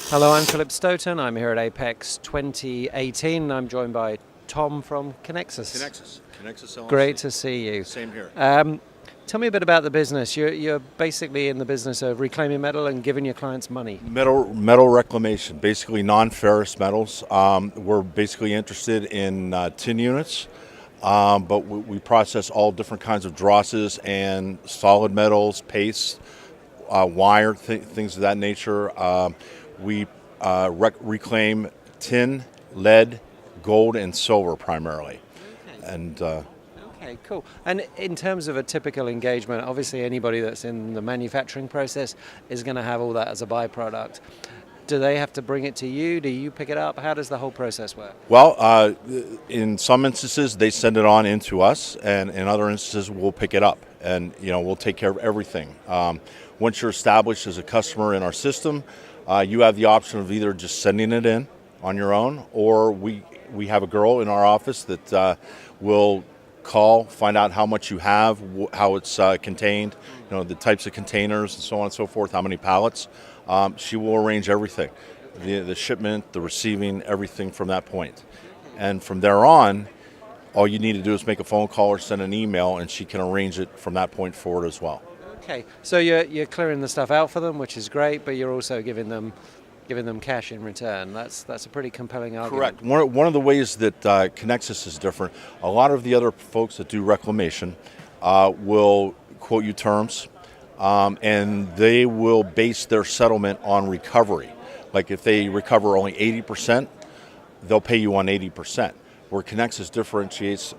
Hello, I'm Philip Stoten. I'm here at Apex 2018. I'm joined by Tom from Conexus. Conecsus LLC. Great to see you. Same here. Tell me a bit about the business. You're basically in the business of reclaiming metal and giving your clients money. Metal reclamation, basically non-ferrous metals. We're basically interested in tin units, but we process all different kinds of drosses and solid metals, paste, wire, things of that nature. We reclaim tin, lead, gold, and silver primarily. Okay. And Okay, cool. And in terms of a typical engagement, obviously anybody that's in the manufacturing process is going to have all that as a byproduct. Do they have to bring it to you? Do you pick it up? How does the whole process work? Well, in some instances, they send it on into us, and in other instances, we'll pick it up, and we'll take care of everything. Once you're established as a customer in our system, you have the option of either just sending it in on your own, or we have a girl in our office that will call, find out how much you have, how it's contained, the types of containers, and so on and so forth, how many pallets. She will arrange everything, the shipment, the receiving, everything from that point. And from there on, all you need to do is make a phone call or send an email, and she can arrange it from that point forward as well. Okay, so you're clearing the stuff out for them, which is great, but you're also giving them cash in return. That's a pretty compelling argument. Correct. One of the ways that Conexus is different, a lot of the other folks that do reclamation will quote you terms, and they will base their settlement on recovery. Like if they recover only 80%, they'll pay you on 80%. Where Conexus differentiates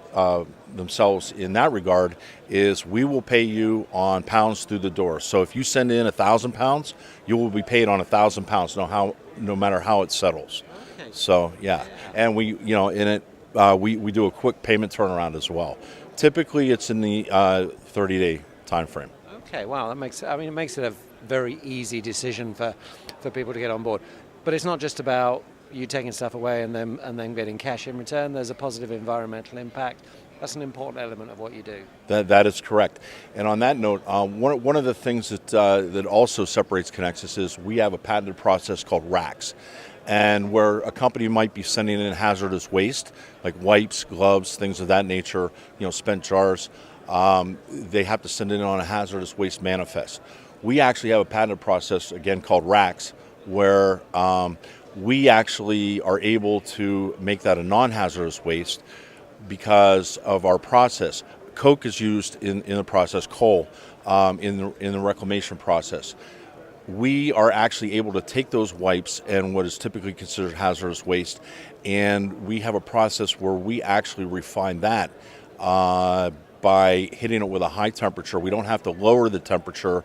themselves in that regard is we will pay you on pounds through the door. So if you send in 1,000 pounds, you will be paid on 1,000 pounds, no matter how it settles. Okay. So yeah, and we do a quick payment turnaround as well. Typically, it's in the 30-day time frame. Okay, wow, it makes it a very easy decision for people to get on board. But it's not just about you taking stuff away and then getting cash in return. There's a positive environmental impact. That's an important element of what you do. That is correct. And on that note, one of the things that also separates Conexus is we have a patented process called racks. And where a company might be sending in hazardous waste, like wipes, gloves, things of that nature, spent jars, they have to send it in on a hazardous waste manifest. We actually have a patented process, again, called racks, where we actually are able to make that a non-hazardous waste because of our process. Coke is used in the process, coal in the reclamation process. We are actually able to take those wipes and what is typically considered hazardous waste, and we have a process where we actually refine that by hitting it with a high temperature. We don't have to lower the temperature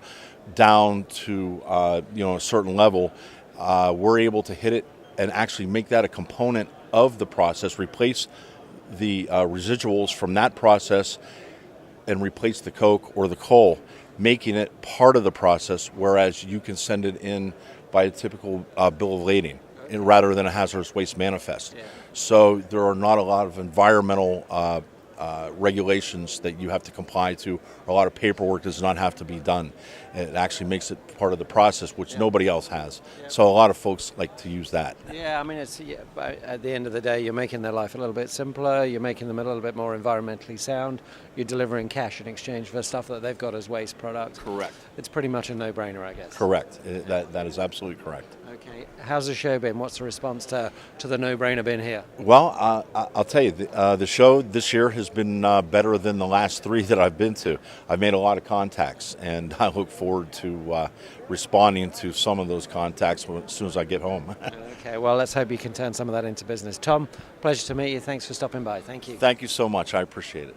down to a certain level. We're able to hit it and actually make that a component of the process, replace the residuals from that process and replace the coke or the coal, making it part of the process, whereas you can send it in by a typical bill of lading rather than a hazardous waste manifest. Yeah. So there are not a lot of environmental regulations that you have to comply to. A lot of paperwork does not have to be done. It actually makes it part of the process, which nobody else has. Yeah. So a lot of folks like to use that. Yeah, at the end of the day, you're making their life a little bit simpler. You're making them a little bit more environmentally sound. You're delivering cash in exchange for stuff that they've got as waste product. Correct. It's pretty much a no-brainer, I guess. Correct. That is absolutely correct. Okay. How's the show been? What's the response to the no-brainer been here? Well, I'll tell you, the show this year has been better than the last 3 that I've been to. I've made a lot of contacts, and I look forward to responding to some of those contacts as soon as I get home. Okay, well, let's hope you can turn some of that into business. Tom, pleasure to meet you. Thanks for stopping by. Thank you. Thank you so much. I appreciate it.